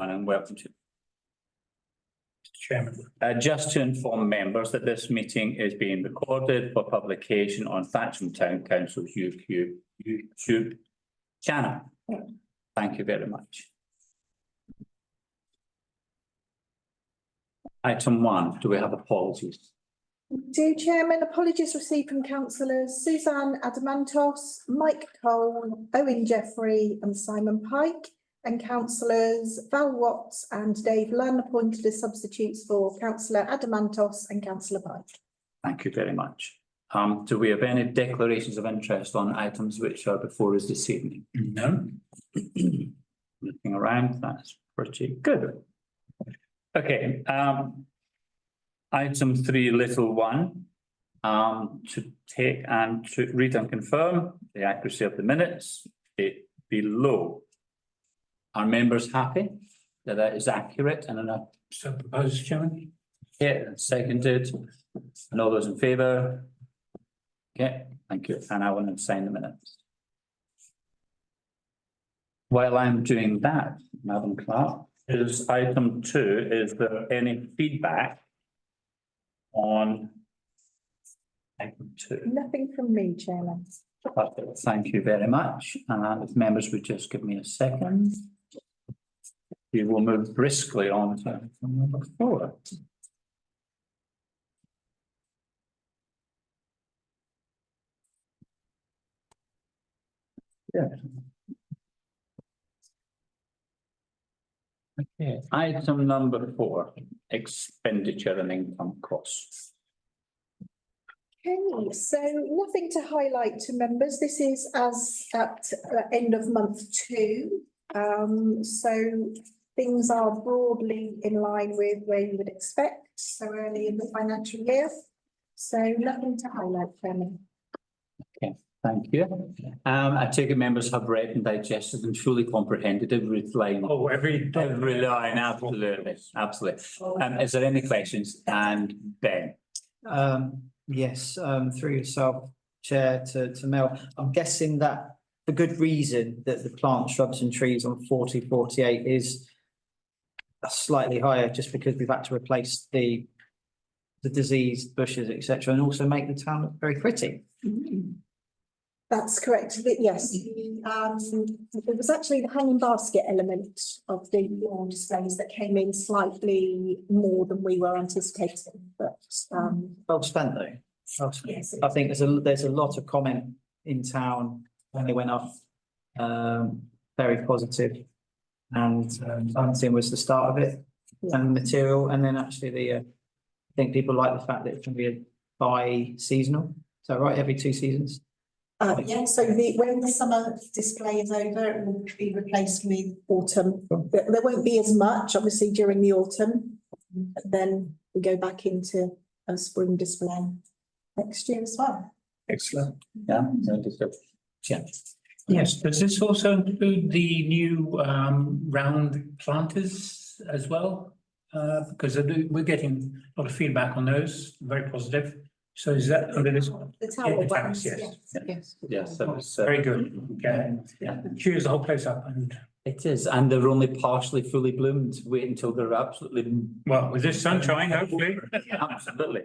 And welcome to. Chairman. Just to inform members that this meeting is being recorded for publication on Thatcham Town Council's YouTube channel. Thank you very much. Item 1, do we have apologies? Do Chairman, apologies received from councillors Suzanne Adamantos, Mike Cole, Owen Jeffrey and Simon Pike, and councillors Val Watts and Dave Lunn appointed as substitutes for councillor Adamantos and councillor Pike. Thank you very much. Do we have any declarations of interest on items which are before us this evening? No. Looking around, that's pretty good. Okay, item 3, little 1, to take and to read and confirm the accuracy of the minutes below. Are members happy that that is accurate and enough? So proposed, Chairman. Yeah, seconded. And all those in favour? Okay, thank you. And I want to sign the minutes. While I'm doing that, Madam Clerk, is item 2, is there any feedback on item 2? Nothing from me, Chairman. Perfect. Thank you very much. And if members would just give me a second. We will move briskly on to item number 4. Yeah. Okay, item number 4, expenditure and income costs. Okay, so nothing to highlight to members. This is as at end of month 2. So things are broadly in line with where you would expect so early in the financial year. So nothing to highlight, Chairman. Okay, thank you. I take it members have read and digested and fully comprehended every line. Oh, every line, absolutely, absolutely. Is there any questions? And Ben? Yes, through yourself, Chair, to Mel. I'm guessing that the good reason that the plant, shrubs and trees on 4048 is slightly higher, just because we've had to replace the diseased bushes, etc., and also make the town look very pretty. That's correct. Yes, it was actually the hanging basket element of the lawn displays that came in slightly more than we were anticipating, but Well spent though. Well spent. yes, I think there's a lot of comment in town when they went off, very positive, and dancing was the start of it, and the material, and then actually I think people like the fact that it can be bi-seasonal. Is that right? Every 2 seasons. Yeah, so when the summer display is over, it will be replaced with autumn. There won't be as much, obviously, during the autumn. Then we go back into a spring display next year as well. Excellent. Yeah. Yeah. Yes, does this also include the new round planters as well? Because we're getting a lot of feedback on those, very positive. So is that under this one? the tower Yeah, the ones, towers, yes. Yes. Yes, that was Very good. Okay. Yeah. Cheers the whole place up, and it is, and they're only partially fully bloomed. Wait until they're absolutely. well, with this sunshine, hopefully. Absolutely.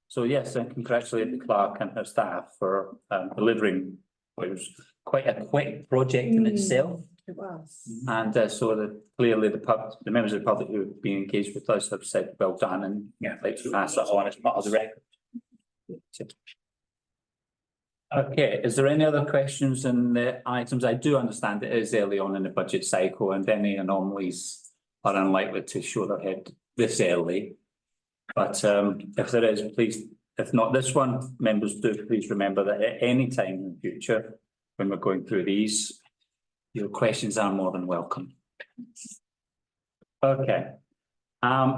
So yes, and congratulate the clerk and her staff for delivering what was quite a quick project in itself. It was. And so that clearly the members of the public who have been engaged with us have said well done, and Yeah. I'd like to pass that on as part of the record. Okay, is there any other questions in the items? I do understand it is early on in the budget cycle and any anomalies are unlikely to show their head this early. But if there is, please, if not this one, members do please remember that at any time in the future, when we're going through these, your questions are more than welcome. Okay.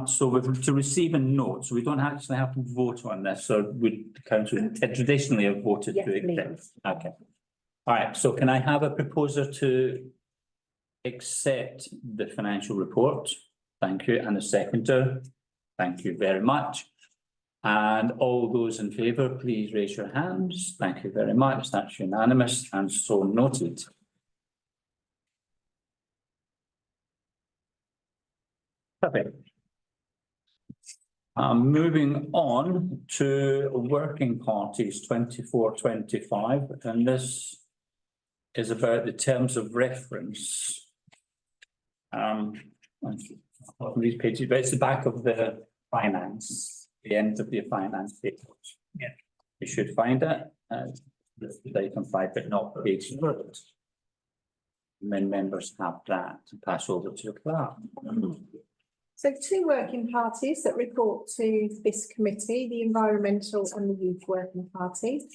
So we've to receive a note, so we don't actually have to vote on this, so would the council traditionally have voted Yes, to accept? please. Okay. All right, so can I have a proposer to accept the financial report? Thank you, and a seconder. Thank you very much. And all those in favour, please raise your hands. Thank you very much. That's unanimous and so noted. Perfect. Moving on to working parties 24-25, and this is about the terms of reference. These pages, but it's the back of the finance, the end of the finance page. Yeah. You should find it, they can find it, not page third. When members have that to pass over to the clerk. So two working parties that report to this committee, the Environmental and the Youth Working Party.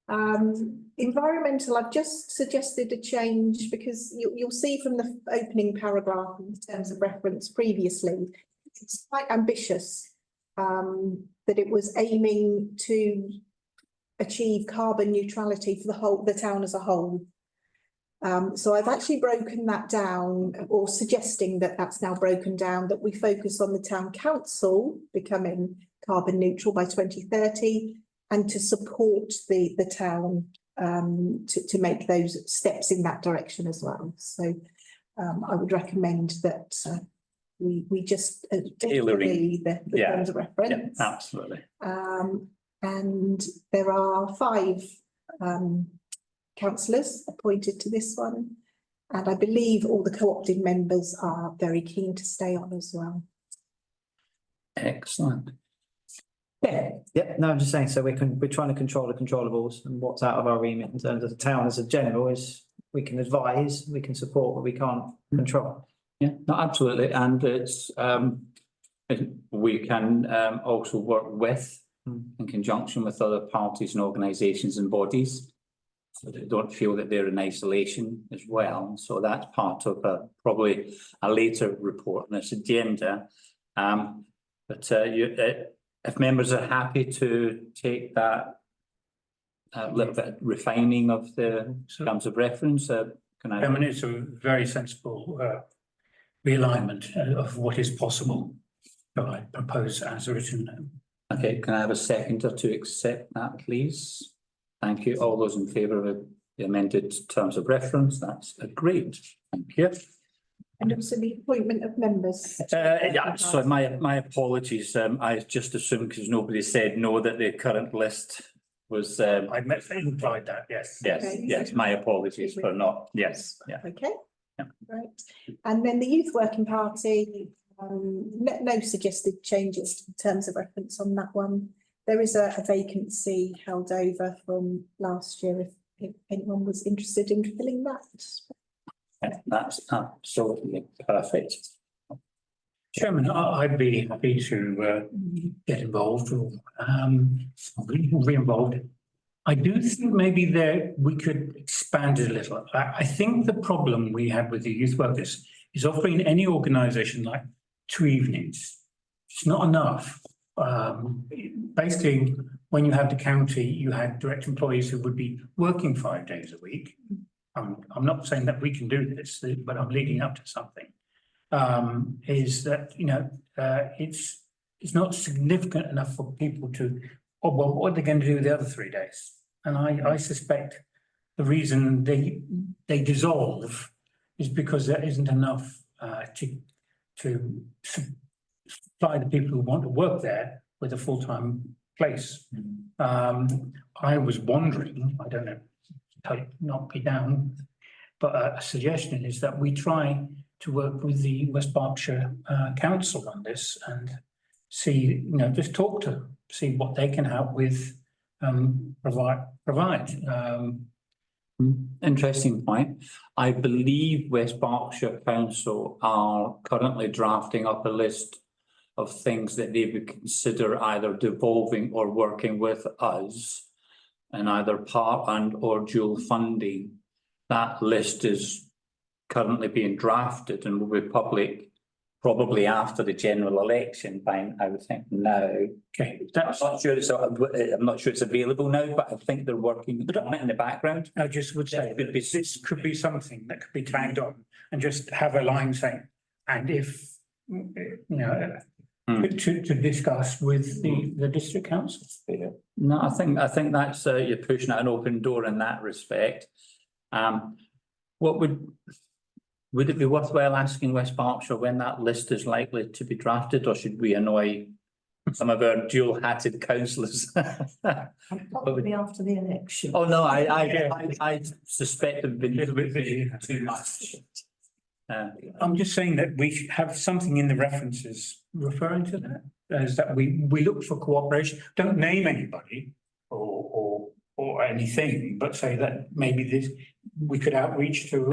Environmental, I've just suggested a change because you'll see from the opening paragraph in terms of reference previously, it's quite ambitious, that it was aiming to achieve carbon neutrality for the town as a whole. So I've actually broken that down, or suggesting that that's now broken down, that we focus on the town council becoming carbon neutral by 2030 and to support the town to make those steps in that direction as well. So I would recommend that we just Tailoring. the terms of reference. Yeah, absolutely. And there are 5 councillors appointed to this one. And I believe all the co-opted members are very keen to stay on as well. Excellent. Yeah, no, I'm just saying, so we're trying to control the controllables, and what's out of our remit in terms of the town as a general is we can advise, we can support, but we can't control. Yeah, no, absolutely, and it's we can also work with in conjunction with other parties and organisations and bodies, so they don't feel that they're in isolation as well. So that's part of probably a later report on this agenda. If members are happy to take that little bit of refining of the terms of reference, can I? I mean, it's a very sensible realignment of what is possible. So I propose as written. Okay, can I have a seconder to accept that, please? Thank you. All those in favour of the amended terms of reference, that's agreed. Thank you. And also the appointment of members. Yeah, so my apologies. I just assumed because nobody said no that the current list was. I implied that, yes. Yes, Okay. yes, my apologies for not, yes, yeah. Okay. Yeah. Right. And then the Youth Working Party, no suggested changes in terms of reference on that one. There is a vacancy held over from last year if anyone was interested in filling that. That's absolutely perfect. Chairman, I'd be happy to get involved or be involved. I do think maybe we could expand it a little. I think the problem we had with the youth workers is offering any organisation like 2 evenings. It's not enough. Basically, when you have the county, you had direct employees who would be working 5 days a week. I'm not saying that we can do this, but I'm leading up to something. Is that, you know, it's not significant enough for people to, oh, well, what are they going to do the other 3 days? And I suspect the reason they dissolve is because there isn't enough to supply the people who want to work there with a full-time place. I was wondering, I don't know, not be down, but a suggestion is that we try to work with the West Berkshire Council on this and see, you know, just talk to see what they can help with, provide. Interesting point. I believe West Berkshire Council are currently drafting up a list of things that they would consider either devolving or working with us, and either part and or dual funding. That list is currently being drafted and will be public probably after the general election by, I would think, now. Okay, I'm not sure it's available now, but I think they're working on it in the background. I just would say that this could be something that could be tagged on and just have a line saying, and if, you know, to discuss with the district council. No, I think that's you're pushing at an open door in that respect. What would Would it be worthwhile asking West Berkshire when that list is likely to be drafted, or should we annoy some of our dual-hatted councillors? Probably after the election. Oh, no, I suspect they've been a little bit busy too much. I'm just saying that we should have something in the references referring to that, as that we look for cooperation. Don't name anybody or anything, but say that maybe this, we could outreach to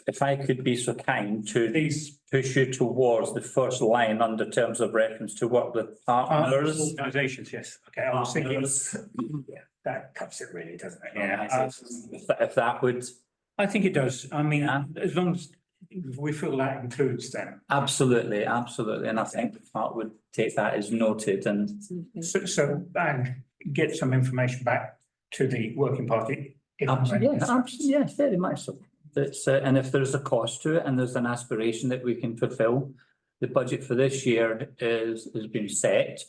If I could be so kind to these push you towards the first line under terms of reference to work with partners. organisations, yes. Okay, I was thinking, yeah, that cuts it really, doesn't it? Yeah, If that would, I think it does. I mean, Yeah. as long as we feel that includes them. absolutely, and I think that would take that as noted and. So, and get some information back to the working party. Yes, very much so. It's, and if there's a cost to it and there's an aspiration that we can fulfill, the budget for this year has been set.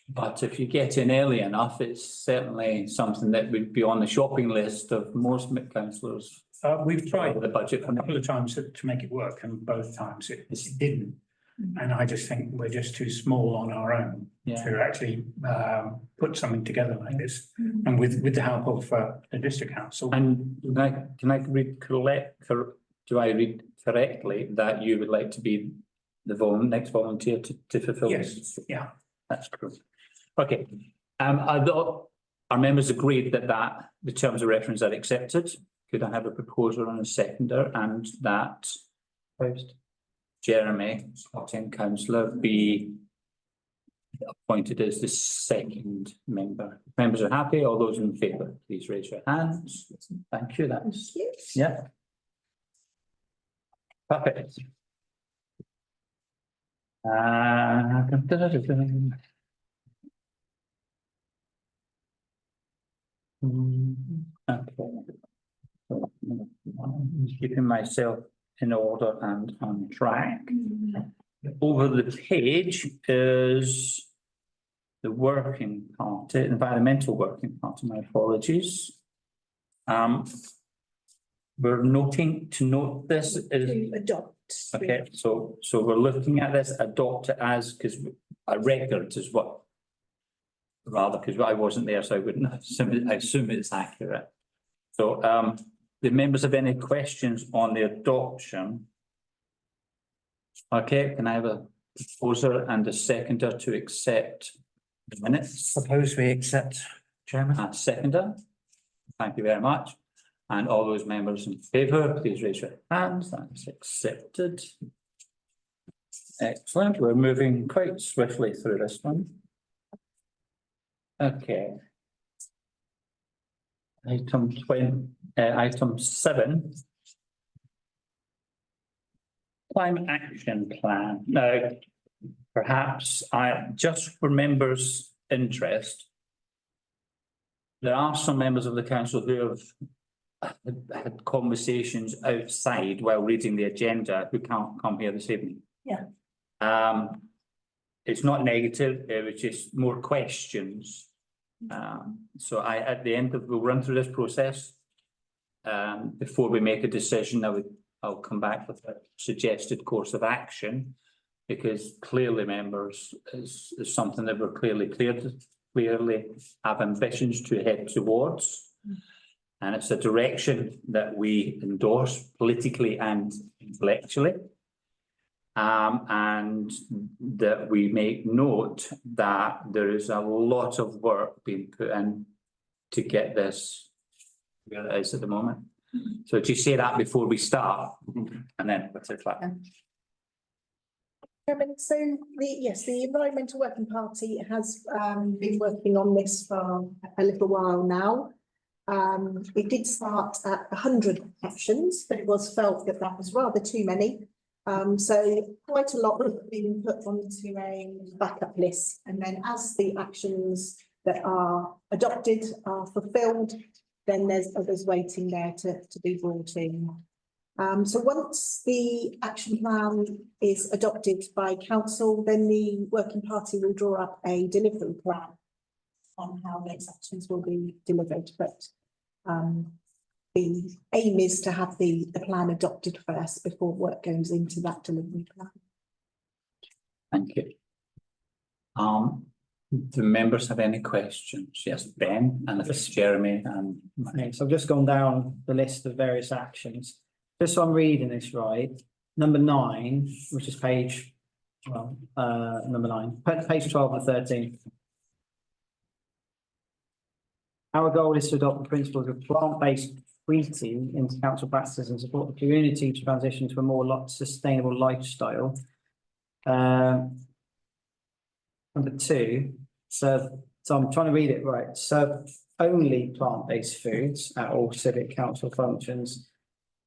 But if you get in early enough, it's certainly something that would be on the shopping list of most councillors. We've tried The budget a couple of times to make it work, and both times it didn't. And I just think we're just too small on our own Yeah. to actually put something together like this. And with the help of the district council. And can I read do I read correctly that you would like to be the next volunteer to fulfill this? Yes, yeah. That's cool. Okay, I thought our members agreed that the terms of reference are accepted. Could I have a proposer and a seconder, and that Jeremy, Thatcham councillor, be appointed as the second member? Members are happy. All those in favour, please raise your hands. Thank you. That's, yeah. Perfect. Okay. So, I'm keeping myself in order and on track. Over the page is the working party, environmental working party, my apologies. We're note this is, To adopt. okay, so we're looking at this, adopt it as, because a record is what. Rather, because I wasn't there, so I wouldn't I assume it's accurate. So, the members have any questions on the adoption? Okay, can I have a proposer and a seconder to accept the minutes? Suppose we accept, Chairman. A seconder. Thank you very much. And all those members in favour, please raise your hands. That's accepted. Excellent. We're moving quite swiftly through this one. Okay. Item 7. Climate action plan. Now, perhaps just for members' interest, there are some members of the council who have had conversations outside while reading the agenda who can't come here this evening. Yeah. It's not negative, it was just more questions. So at the end we'll run through this process. Before we make a decision, I'll come back with a suggested course of action. Because clearly members is something that we're clearly have ambitions to head towards. And it's a direction that we endorse politically and intellectually. And that we make note that there is a lot of work being put in to get this where it is at the moment. So do you say that before we start? And then what's it like? So the Environmental Working Party has been working on this for a little while now. It did start at 100 actions, but it was felt that was rather too many. So quite a lot have been put onto a backup list, and then as the actions that are adopted are fulfilled, then there's others waiting there to be brought in. So once the action plan is adopted by council, then the working party will draw up a delivery plan on how those actions will be delivered, but the aim is to have the plan adopted first before work goes into that delivery plan. Thank you. Do members have any questions? Yes, Ben, and if it's Jeremy and. Okay, so I've just gone down the list of various actions. Just so I'm reading this right, number 9, which is page, well, number 9, page 12 and 13. Our goal is to adopt the principles of plant-based eating into council practices and support the community to transition to a more sustainable lifestyle. Number 2, so I'm trying to read it right. Serve only plant-based foods at all civic council functions.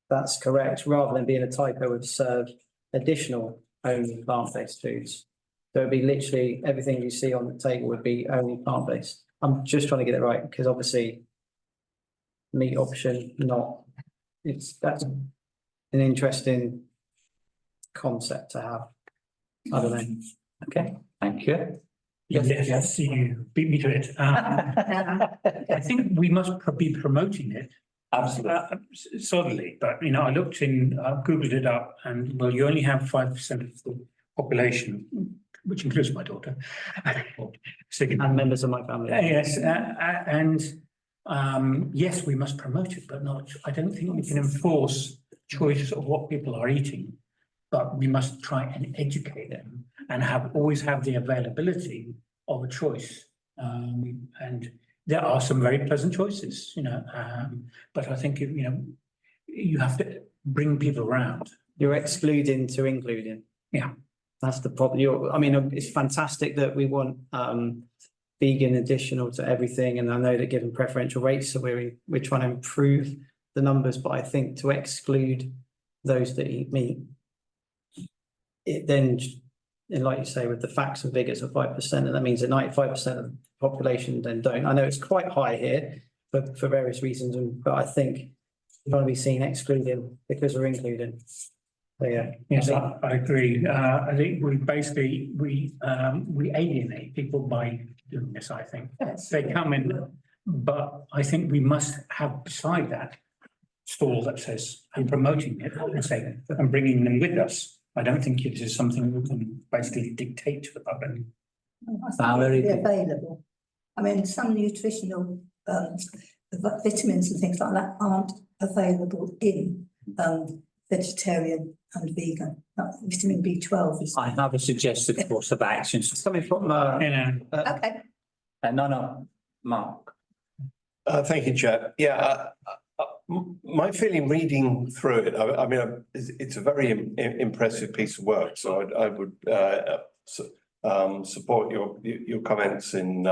That's correct, rather than being a typo of serve additional only plant-based foods. So it'd be literally everything you see on the table would be only plant-based. I'm just trying to get it right because obviously meat option, not, that's an interesting concept to have. I don't know. Okay, thank you. Yes, you beat me to it. I think we must be promoting it. Absolutely. Solidly, but you know, I looked in, Googled it up, and well, you only have 5% of the population, which includes my daughter. And members of my family. Yes, yes, we must promote it, but not, I don't think we can enforce choice of what people are eating. But we must try and educate them and always have the availability of a choice. And there are some very pleasant choices, you know, but I think, you know, you have to bring people around. You're excluding to including. Yeah. That's the problem. I mean, it's fantastic that we want vegan additional to everything. And I know that given preferential rates, so we're trying to improve the numbers, but I think to exclude those that eat meat, it then, and like you say, with the facts and figures of 5%, and that means that 95% of the population then don't. I know it's quite high here for various reasons, but I think we're going to be seen excluding because we're including. So yeah. Yes, I agree. I think we basically, we alienate people by doing this, I think. They come in, but I think we must have beside that stall that says, I'm promoting it, and bringing them with us. I don't think it is something we can basically dictate to the public. Valerie. Available. I mean, some nutritional vitamins and things like that aren't available in vegetarian and vegan. Vitamin B12 is. I have a suggested course of action. Something from Okay. No, Mark. Thank you, Chair. Yeah, my feeling reading through it, I mean, it's a very impressive piece of work. So I would support your comments in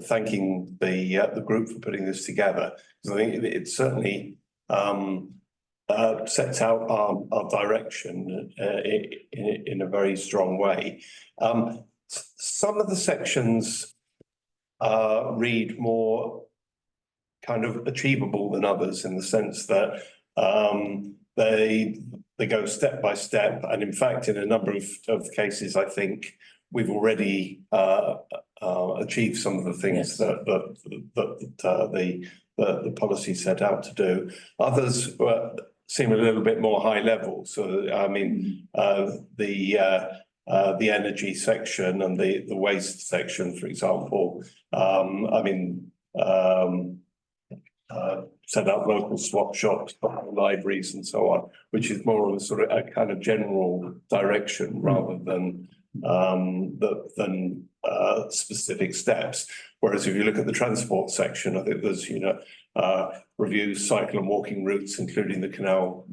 thanking the group for putting this together. Because I think it certainly sets out our direction in a very strong way. Some of the sections read more kind of achievable than others in the sense that they go step by step, and in fact, in a number of cases, I think we've already achieved some of the things that the policy set out to do. Others seem a little bit more high level. So I mean, the energy section and the waste section, for example. I mean. Set up local swap shops, libraries and so on, which is more of a sort of a kind of general direction rather than specific steps. Whereas if you look at the transport section, I think there's, you know, reviews, cycle and walking routes, including the canal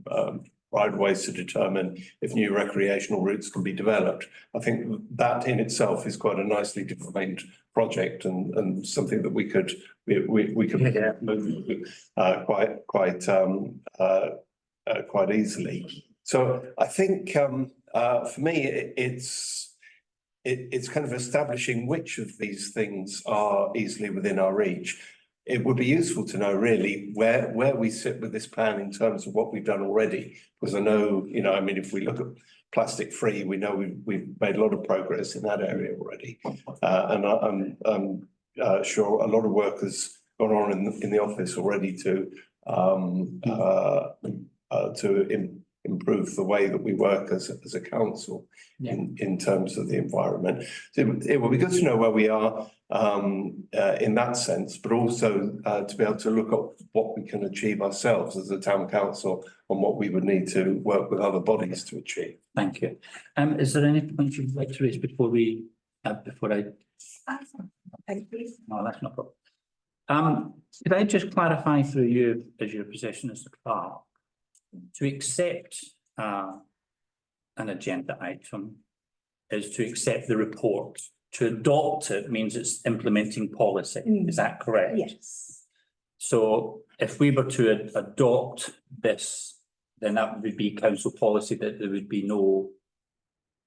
rideways to determine if new recreational routes can be developed. I think that in itself is quite a nicely defined project and something that we could move quite easily. So I think for me it's kind of establishing which of these things are easily within our reach. It would be useful to know really where we sit with this plan in terms of what we've done already, because I know, you know, I mean, if we look at plastic free, we know we've made a lot of progress in that area already, and I'm sure a lot of work has gone on in the office already to improve the way that we work as a council in terms of the environment. So it will be good to know where we are in that sense, but also to be able to look at what we can achieve ourselves as a town council and what we would need to work with other bodies to achieve. Thank you. Is there any points you'd like to raise before we, before I? Thank you. No, that's no problem. Could I just clarify through you as your position as the clerk, to accept an agenda item is to accept the report. To adopt it means it's implementing policy. Is that correct? Yes. So if we were to adopt this, then that would be council policy that there would be no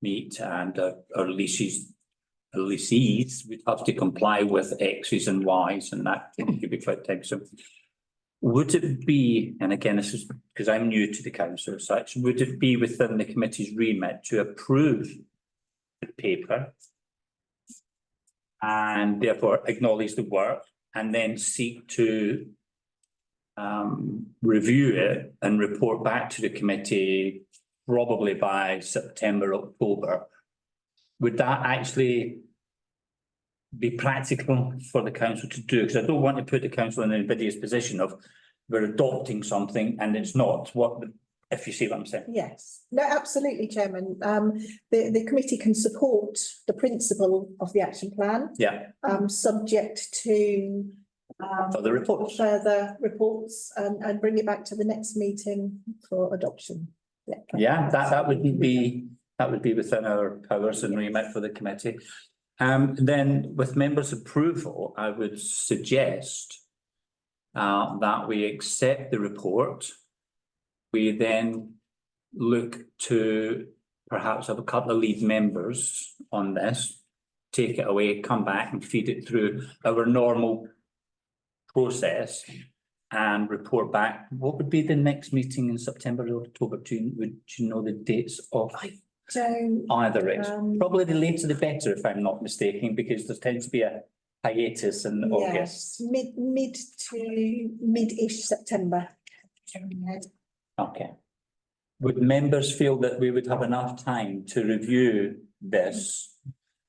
meat and our lessees would have to comply with X's and Y's, and that could be quite time. Would it be, and again, this is because I'm new to the council as such, would it be within the committee's remit to approve the paper and therefore acknowledge the work and then seek to review it and report back to the committee probably by September, October? Would that actually be practical for the council to do? Because I don't want to put the council in an invidious position of we're adopting something and it's not what, if you see what I'm saying. Yes, no, absolutely, Chairman. The committee can support the principle of the action plan. Yeah. Subject to Further reports. further reports and bring it back to the next meeting for adoption. Yeah, that would be within our powers and remit for the committee. Then with members' approval, I would suggest that we accept the report. We then look to perhaps have a couple of lead members on this, take it away, come back and feed it through our normal process and report back. What would be the next meeting in September or October? Would you know the dates of Don't, either? It's probably the later the better, if I'm not mistaken, because there tends to be a hiatus in August. yes, mid to mid-ish September. Okay. Would members feel that we would have enough time to review this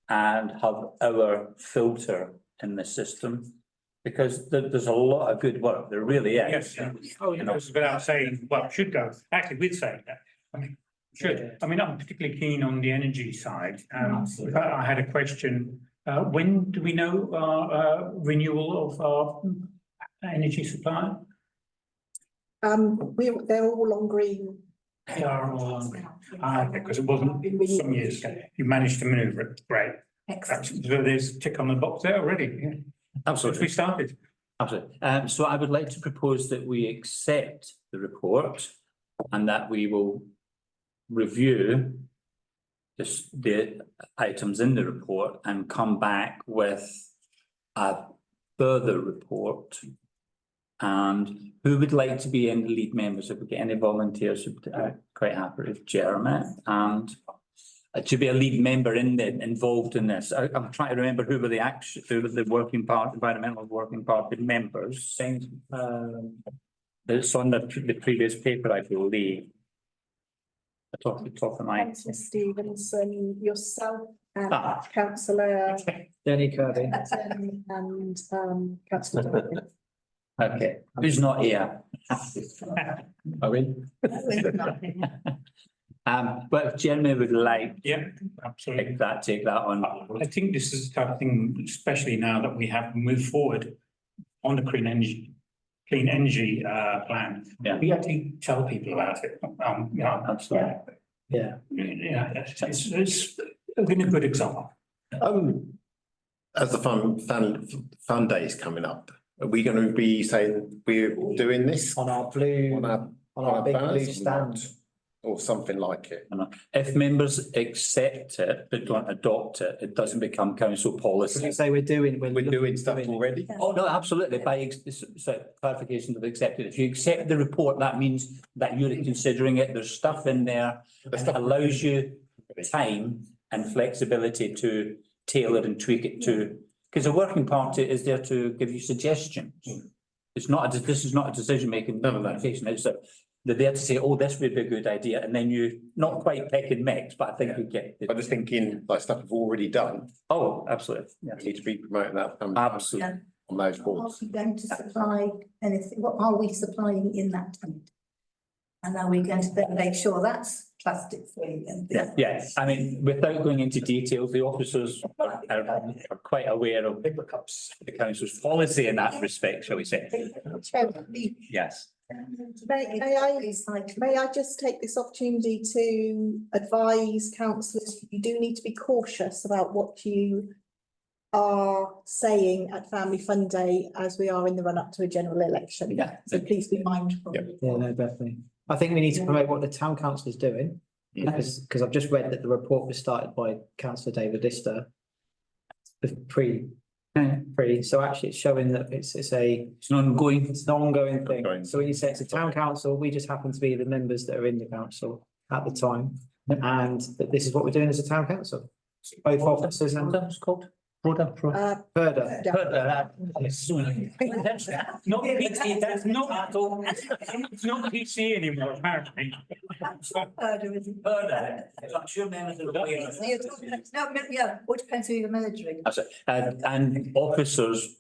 and have our filter in the system? Because there's a lot of good work, there really is. Yes, oh, you know, without saying, well, should go, actually, we'd say that, I mean, should, I mean, I'm particularly keen on the energy side. I had a question, when do we know our renewal of our energy supply? They're all on green. They are all on, because it wasn't some years ago, you managed to manoeuvre it, great. Excellent. So there's a tick on the box there already, yeah. Absolutely. We started. Absolutely. So I would like to propose that we accept the report and that we will review the items in the report and come back with a further report. And who would like to be any lead members? If we get any volunteers, quite happy with Jeremy and to be a lead member involved in this. I'm trying to remember who were the working part, environmental working party members. It's on the previous paper, I believe. Top of my. Councillor Stevenson, yourself and Ah. councillor Denny Kirby. and councillor Dorothy. Okay, who's not here? Are we? But if Jeremy would like, Yeah, absolutely. take that on. I think this is the type of thing, especially now that we have moved forward on the clean energy plan. Yeah. We actually tell people about it. Yeah, Absolutely. Yeah. yeah, it's been a good example. As the fun day is coming up, are we going to be saying we're doing this On our blue, on our big blue banners stand. or something like it? If members accept it but don't adopt it, it doesn't become council Would policy. you say we're doing Stuff already. Oh, no, absolutely. So clarification of accepted. If you accept the report, that means that you're considering it. There's stuff in there that allows you time and flexibility to tailor and tweak it to Because a working party is there to give you suggestions. It's not, this is not a decision-making No. organization, it's they're there to say, oh, this would be a good idea, and then you, not quite pick and mix, but I think we get. I'm just thinking like stuff we've already done, Oh, absolutely, yeah, we need to be promoting that absolutely. Yeah. on those Are boards. we going to supply anything? What are we supplying in that tent? And are we going to then make sure that's plastic free and? Yeah, yes, I mean, without going into details, the officers are quite aware of the council's policy in that respect, shall we say, yes. May I just take this opportunity to advise councillors, you do need to be cautious about what you are saying at Family Fun Day as we are in the run up to a general election. Yeah. So please be mindful. Yeah. Yeah, no, definitely. I think we need to promote what the town council is doing, because I've just read that the report was started by councillor David Lister. Pre, so actually it's showing that it's An ongoing, an ongoing thing. Ongoing. So when you say it's a town council, we just happen to be the members that are in the council at the time. And that this is what we're doing as a town council. Both officers and it's called? Rhoda. further. Not PT, that's not at all. It's not PC anymore, apparently. I'm sure members are aware. No, yeah, what depends who you're measuring. And officers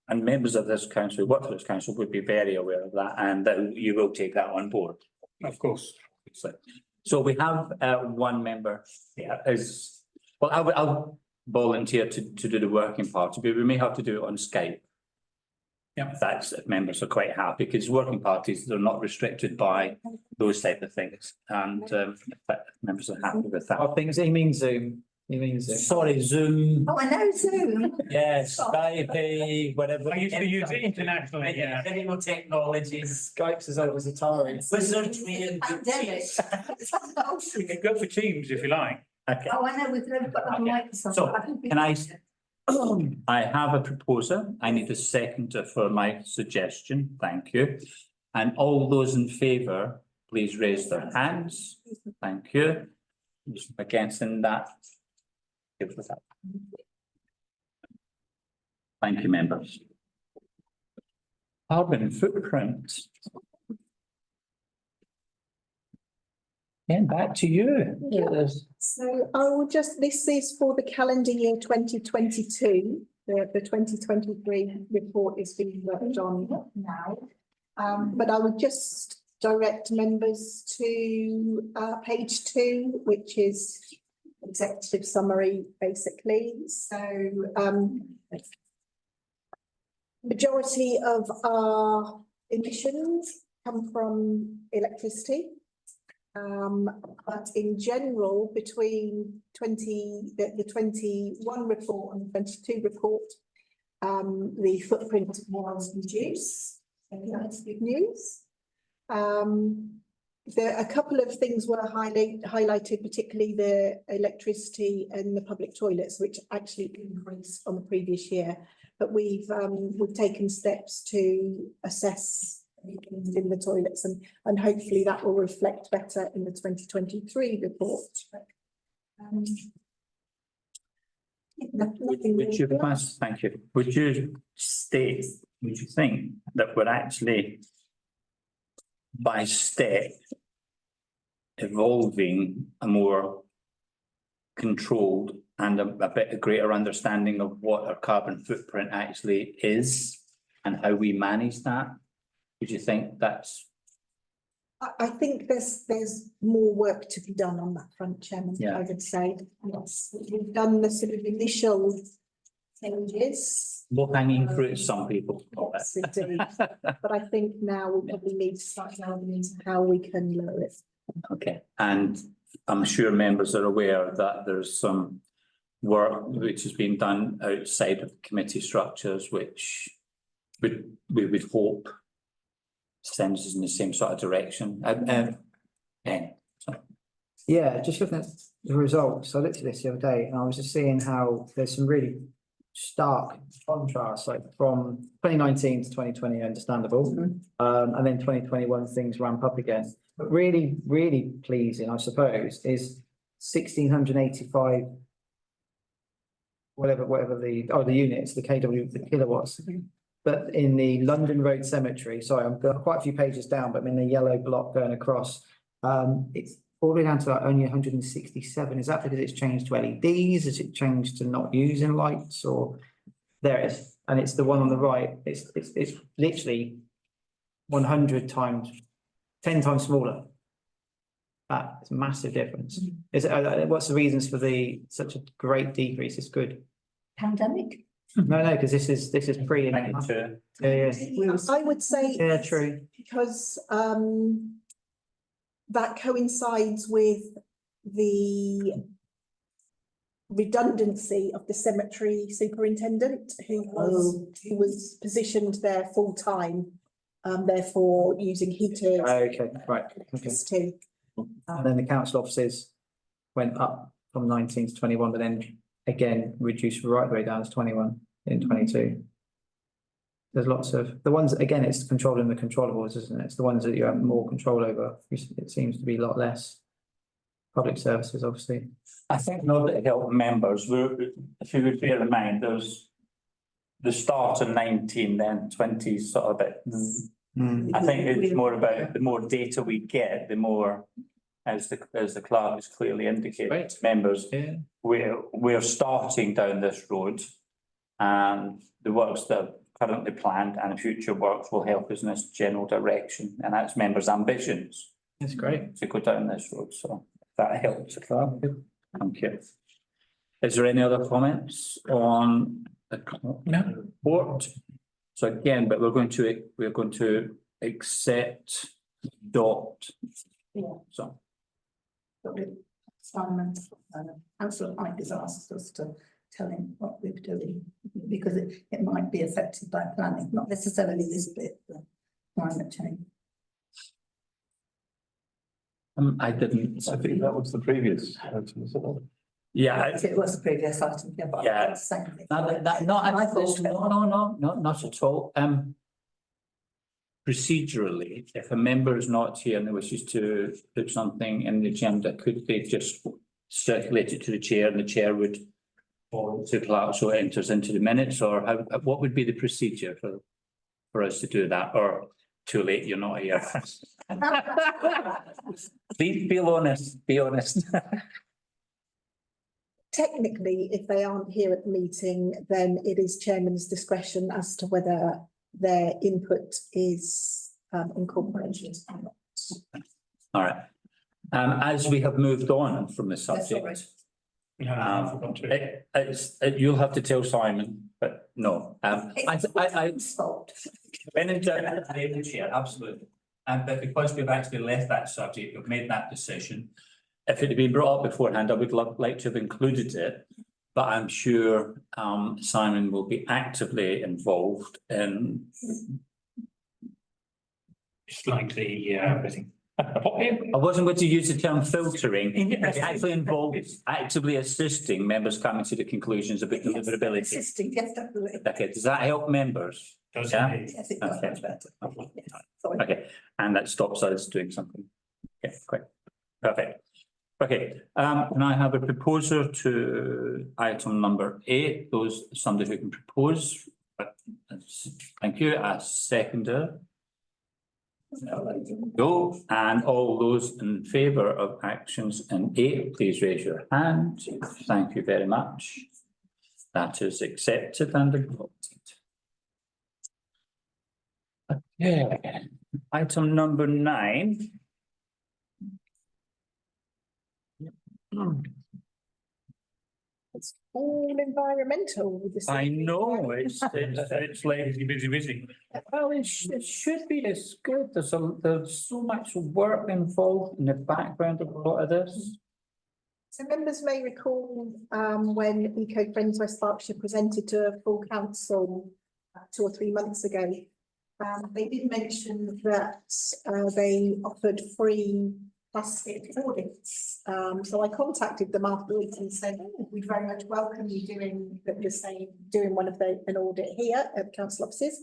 and members of this council, work for this council would be very aware of that, and that you will take that on board. Of course. So we have one member, well, I'll volunteer to do the working party, but we may have to do it on Skype. Yeah. That's, if members are quite happy, because working parties, they're not restricted by those type of things, and if members are happy with that. I think he means Zoom. He means Zoom. Sorry, Zoom, Oh, I know Zoom. yes, Skype, whatever. I used to use it internationally, yeah. Any more technologies, Skype's as old as Atari. wizardry and. Pandemic. We can go for Teams if you like. Okay. Oh, I know, we've got that on Microsoft. So, I think we- can I have a proposer. I need a seconder for my suggestion. Thank you. And all those in favour, please raise their hands. Thank you. Those against in that. Give us that. Thank you, members. Carbon footprint. Again, back to you. Yes. So I will just, this is for the calendar year 2022. The 2023 report is being worked on now. But I would just direct members to page 2, which is executive summary, basically. So majority of our emissions come from electricity. But in general, between the 21 report and the 22 report, the footprint was reduced. So that's good news. There a couple of things were highlighted, particularly the electricity and the public toilets, which actually increased on the previous year. But we've taken steps to assess in the toilets, and hopefully that will reflect better in the 2023 report. Would you pass, thank you. Would you state, would you think that we're actually by step evolving a more controlled and a bit of greater understanding of what our carbon footprint actually is and how we manage that? Would you think that's? I think there's more work to be done on that front, Chairman, Yeah. I would say. Yes, we've done the sort of initial changes. Low hanging fruit, some people call Yes, it. indeed. But I think now we probably need to start delving into how we can lower it. Okay, and I'm sure members are aware that there's some work which has been done outside of committee structures, which we would hope sends us in the same sort of direction. Yeah, just looking at the results, I looked at this the other day and I was just seeing how there's some really stark contrasts, like from 2019 to 2020, understandable. And then 2021, things ramp up again. But really, really pleasing, I suppose, is 1,685 whatever the units, the KW, the kilowatts. But in the London Road Cemetery, sorry, I've got quite a few pages down, but I'm in the yellow block going across. It's all the way down to like only 167. Is that because it's changed to LEDs? Has it changed to not using lights, or there it is? And it's the one on the right. It's literally 100 times, 10 times smaller. That's a massive difference. Is it, what's the reasons for such a great decrease? It's good. Pandemic. No, because this is pre. Yeah, yeah. I would say. Yeah, true. Because that coincides with the redundancy of the cemetery superintendent who was positioned there full time, therefore using heaters. Okay, right. Okay. Too. And then the council offices went up from 19 to 21, but then again reduced right the way down to 21 in 22. There's lots of the ones, again, it's controlling the controllables, isn't it? It's the ones that you have more control over. It seems to be a lot less. Public services, obviously. I think not that help members, if you would bear in mind, there's the start in 19, then 20 sort of bit. I think it's more about the more data we get, the more, as the clerk has clearly indicated, Right. members, Yeah. we're starting down this road, and the works that are currently planned and future works will help us in this general direction, and that's members' ambitions That's great. to go down this road. So if that helps the clerk. Thank you. Is there any other comments on the report? So again, but we're going to accept dot. Yeah. So, Simon, Councillor Pike has asked us to tell him what we're doing, because it might be affected by planning, not necessarily this bit, but climate change. I didn't. I think that was the previous item, isn't it? Yeah, It was the previous item, yeah, but Yeah. it's the same thing. not at all. Procedurally, if a member is not here and wishes to put something in the agenda, could they just circulate it to the chair and the chair would forward to clerk so it enters into the minutes, or how, what would be the procedure for us to do that, or too late, you're not here? Please be honest, be honest. Technically, if they aren't here at the meeting, then it is chairman's discretion as to whether their input is incorporated or not. All right. As we have moved on from the subject. You'll have to tell Simon, but no, It's fault. when in doubt, the chair, absolutely. But because we've actually left that subject, we've made that decision. If it had been brought up beforehand, I would like to have included it, but I'm sure Simon will be actively involved in. It's like the everything. I wasn't going to use the term filtering. It actually involves actively assisting members coming to the conclusions about deliverability. Assisting, yes, definitely. Okay, does that help members? Does Yeah. indeed. Yes, it does Okay. much better. Okay. Yes, sorry. Okay, and that stops us doing something. Okay, great, perfect. Okay, and I have a proposer to item number 8. Somebody who can propose. Thank you, a seconder. Go, and all those in favour of actions in 8, please raise your hand. Thank you very much. That is accepted and adopted. Okay, item number 9. It's all environmental. This I evening. know, it's like, Busy. well, it should be, it's good, there's so much work involved in the background of a lot of this. So members may recall when Eco Friends West Berkshire presented to full council 2 or 3 months ago. They did mention that they offered free plastic audits. So I contacted them afterwards and said, oh, we'd very much welcome you doing an audit here at the council offices.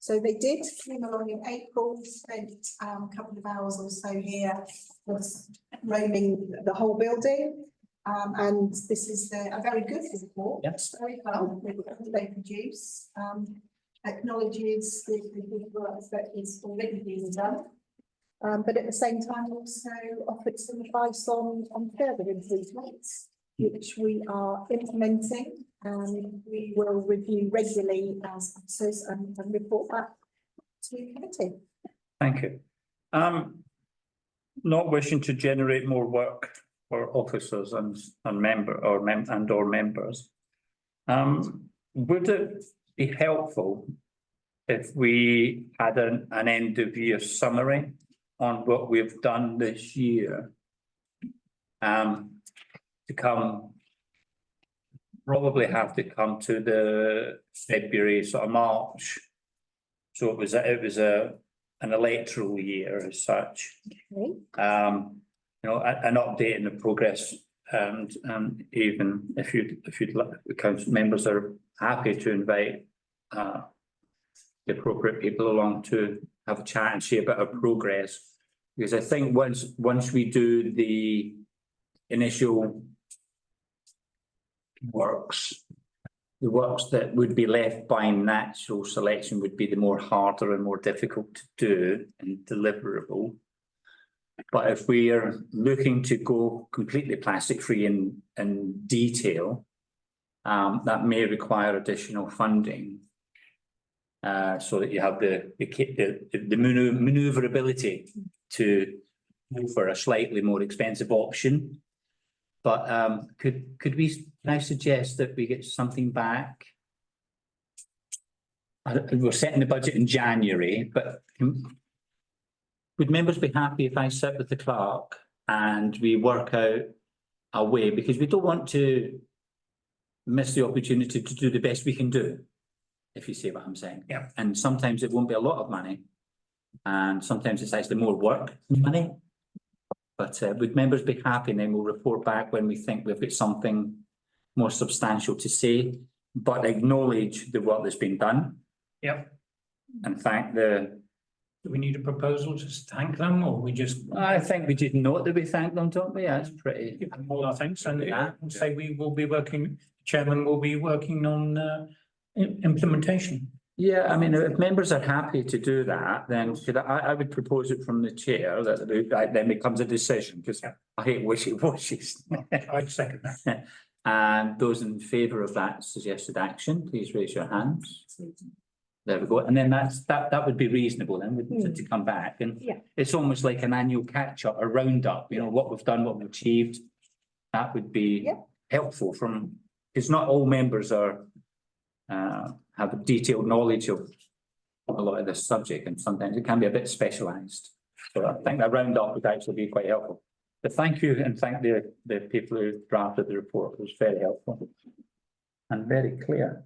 So they did, came along in April, spent a couple of hours or so here, was roaming the whole building. And this is a very good report. Yes. Very well, that they produce, acknowledges the good work that is already being done. But at the same time also offered some advice on further improvements, which we are implementing, and we will review regularly as officers and report back to the committee. Thank you. Not wishing to generate more work for officers and members. Would it be helpful if we had an end of year summary on what we've done this year? To come, probably have to come to the February, sort of March. So it was an electoral year as such. Okay. You know, an update in the progress, and even if you'd like, the council members are happy to invite the appropriate people along to have a chat and see a bit of progress. Because I think once we do the initial works, the works that would be left by natural selection would be the more harder and more difficult to do and deliverable. But if we are looking to go completely plastic free in detail, that may require additional funding. So that you have the maneuverability to go for a slightly more expensive option. But could we now suggest that we get something back? We're setting the budget in January, but would members be happy if I sit with the clerk and we work out a way, because we don't want to miss the opportunity to do the best we can do, if you see what I'm saying. Yeah. And sometimes it won't be a lot of money, and sometimes it's actually more work than money. But would members be happy, and then we'll report back when we think we've got something more substantial to say, but acknowledge the work that's been done. Yep. And thank the. Do we need a proposal to thank them, or we just? I think we did note that we thank them, don't we? That's pretty. Give them all our thanks and Yeah. say we will be working, chairman will be working on implementation. Yeah, I mean, if members are happy to do that, then I would propose it from the chair that then becomes a decision, because I hate wishy-washies. I'd second that. And those in favour of that suggested action, please raise your hands. There we go. And then that would be reasonable then, wouldn't it, to come back? And Yeah. it's almost like an annual catch-up, a roundup, you know, what we've done, what we've achieved. That would be Yeah. helpful because not all members are have a detailed knowledge of a lot of this subject, and sometimes it can be a bit specialised. So I think that roundup would actually be quite helpful. But thank you, and thank the people who drafted the report. It was very helpful and very clear.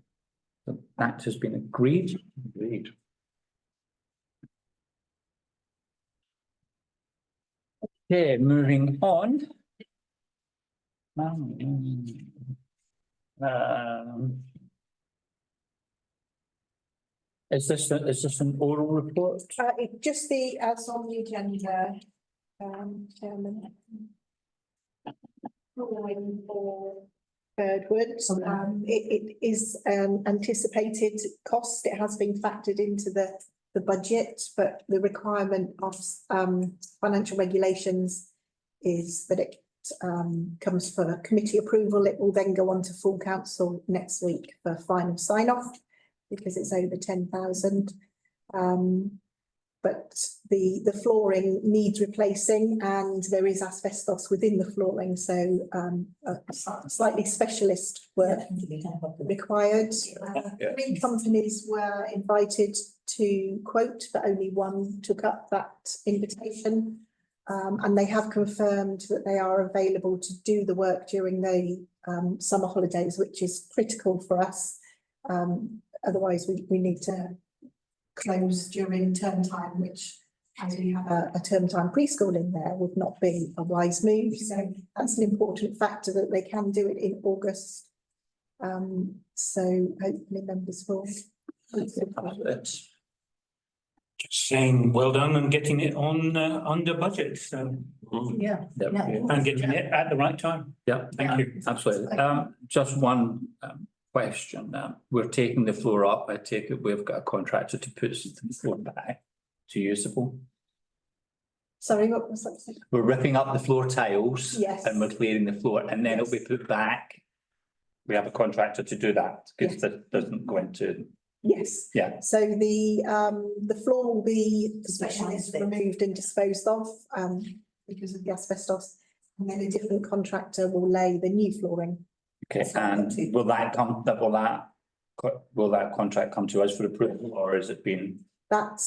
So that has been agreed. Agreed. Okay, moving on. Is this an oral report? Just as on the agenda, Chairman. For Birdwood, it is anticipated cost. It has been factored into the budget, but the requirement of financial regulations is that it comes for committee approval. It will then go on to full council next week for final sign off, because it's over 10,000. But the flooring needs replacing, and there is asbestos within the flooring, so a slightly specialist work required. Three companies were invited to quote, but only one took up that invitation. And they have confirmed that they are available to do the work during the summer holidays, which is critical for us. Otherwise, we need to close during term time, which, as we have a term time preschool in there, would not be a wise move. So that's an important factor, that they can do it in August. So hopefully members will. Just saying, well done and getting it on, under budget, so, Yeah. Yeah. Yeah. and getting it at the right time. Yeah, Thank you. absolutely. Just one question. We're taking the floor up. I take it we've got a contractor to put the floor back to usable. Sorry, what was that? We're ripping up the floor tiles. Yes. And we're clearing the floor and then it'll be put back. We have a contractor to do that because that doesn't go into, Yes. yeah. So the floor will be Specialised bit. removed and disposed of, because of the asbestos. And then a different contractor will lay the new flooring. Okay, and will that contract come to us for approval or has it been? That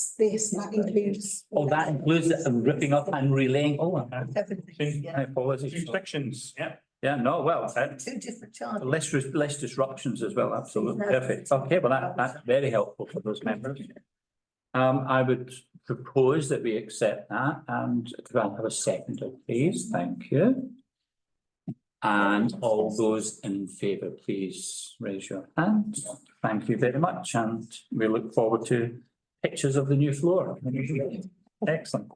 includes. Oh, that includes the ripping up and relaying. Oh, Everything, my yeah. apologies. Two sections, yeah. Yeah, no, well, Two different charges. less disruptions as well, absolutely, perfect. Okay, well, that's very helpful for those members. I would propose that we accept that and could I have a seconder, please? Thank you. And all those in favour, please raise your hand. Thank you very much, and we look forward to pictures of the new floor. Excellent.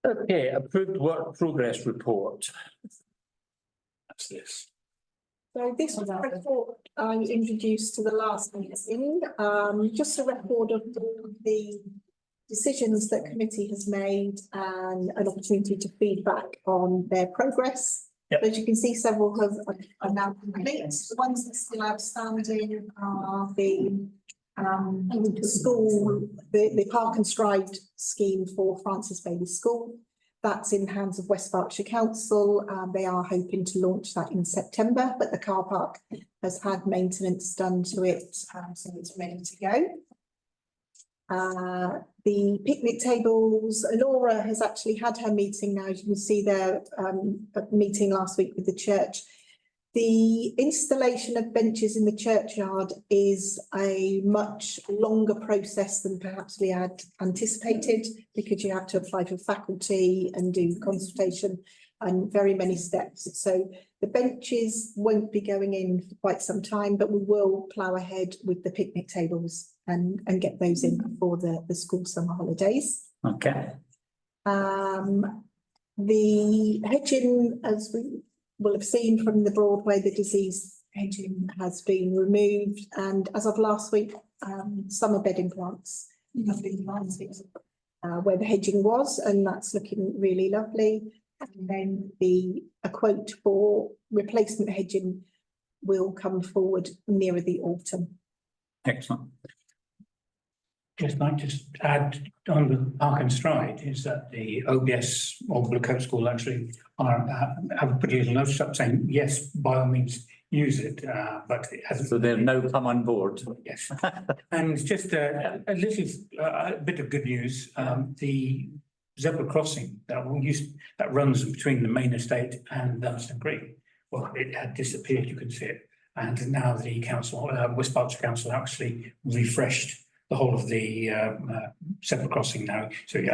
Okay, approved work progress report. That's this. So this was a report I introduced to the last meeting, just a record of the decisions that committee has made and an opportunity to feedback on their progress. Yep. As you can see, several are now complete. The ones that are still outstanding are the school, the Park and Stride scheme for Francis Bailey School. That's in the hands of West Berkshire Council. They are hoping to launch that in September, but the car park has had maintenance done to it, so it's ready to go. The picnic tables, Laura has actually had her meeting now. As you can see there, a meeting last week with the church. The installation of benches in the churchyard is a much longer process than perhaps we had anticipated because you have to apply for faculty and do consultation and very many steps. So the benches won't be going in for quite some time, but we will plough ahead with the picnic tables and get those in before the school summer holidays. Okay. The hedging, as we will have seen from the Broadway, the disease hedging has been removed, and as of last week, summer bedding plants have been planted where the hedging was, and that's looking really lovely. And then a quote for replacement hedging will come forward nearer the autumn. Excellent. Just like to add on the Park and Stride is that the OBS or Blue Coat School actually have put a little notice up saying, yes, by all means, use it, but it hasn't. So they've now come on board. Yes, and just a little bit of good news. The zebra crossing that runs between the main estate and Dunstan Green. Well, it had disappeared. You can see it, and now the council, West Berkshire Council, actually refreshed the whole of the zebra crossing now. So you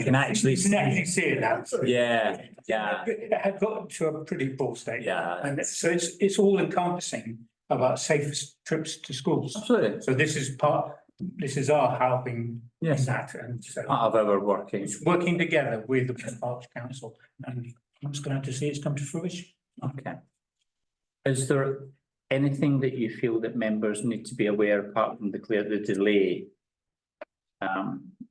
can actually see it now. Yeah, yeah. It had got to a pretty poor state. Yeah. And so it's all encompassing about safe trips to schools. Absolutely. So this is our helping in that, and so Part of our working. it's working together with the West Berkshire Council, and I'm just glad to see it's come to fruition. Okay. Is there anything that you feel that members need to be aware apart from the delay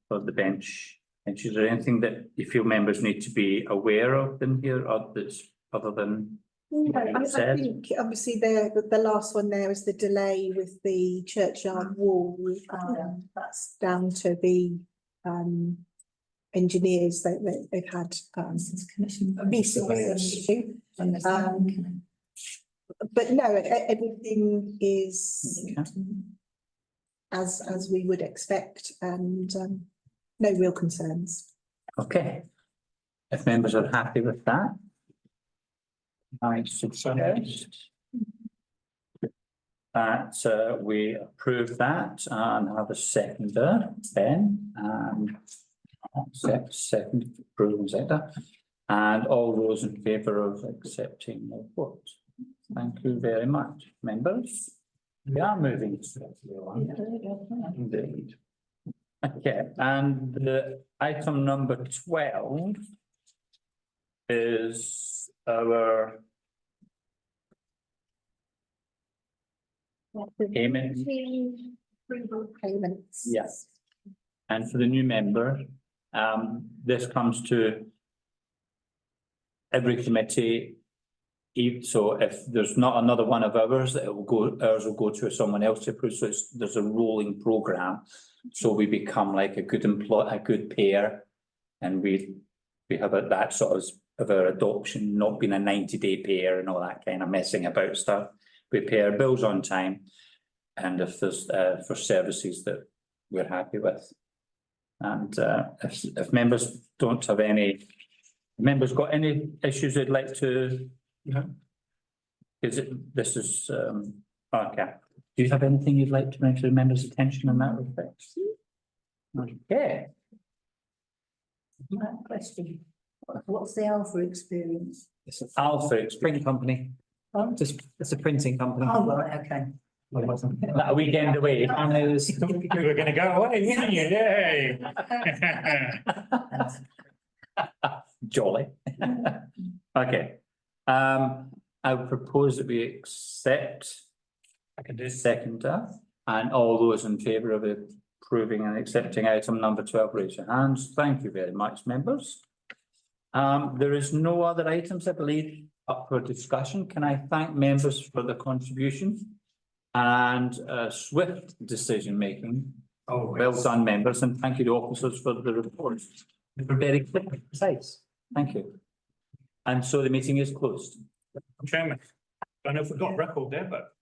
for the bench? And is there anything that you feel members need to be aware of in here or that's other than? No, I think obviously the last one there is the delay with the churchyard wall. That's down to the engineers that they've had Commission. issue. But no, everything is as we would expect, and no real concerns. Okay. If members are happy with that. I suggest that we approve that and have a seconder, Ben, and second approval sector. And all those in favour of accepting the report. Thank you very much, members. We are moving swiftly along. Indeed. Okay, and the item number 12 is our payment. Approval payments. Yes. And for the new member, this comes to every committee. So if there's not another one of ours, ours will go to someone else to approve. So there's a rolling programme. So we become like a good payer. And we have that sort of our adoption, not being a 90-day payer and all that kind of messing about stuff. We pay our bills on time. And if there's for services that we're happy with. And if members don't have any, members got any issues they'd like to? No. This is okay. Do you have anything you'd like to bring to the members' attention in that respect? Okay. Question, what's the Alpha experience? It's a Alpha experience. print company. It's a printing company. Oh, right, okay. That a weekend away. And it was, We were gonna go away, weren't you? Yay. Jolly. Okay. I would propose that we accept. I can do this. Seconder, and all those in favour of approving and accepting item number 12, raise your hands. Thank you very much, members. There is no other items, I believe, up for discussion. Can I thank members for the contribution and swift decision making? Oh, Well done, members, and thank you to officers for the reports. They were very quick and precise. Thank you. And so the meeting is closed. Chairman, I don't know if we've got a record there, but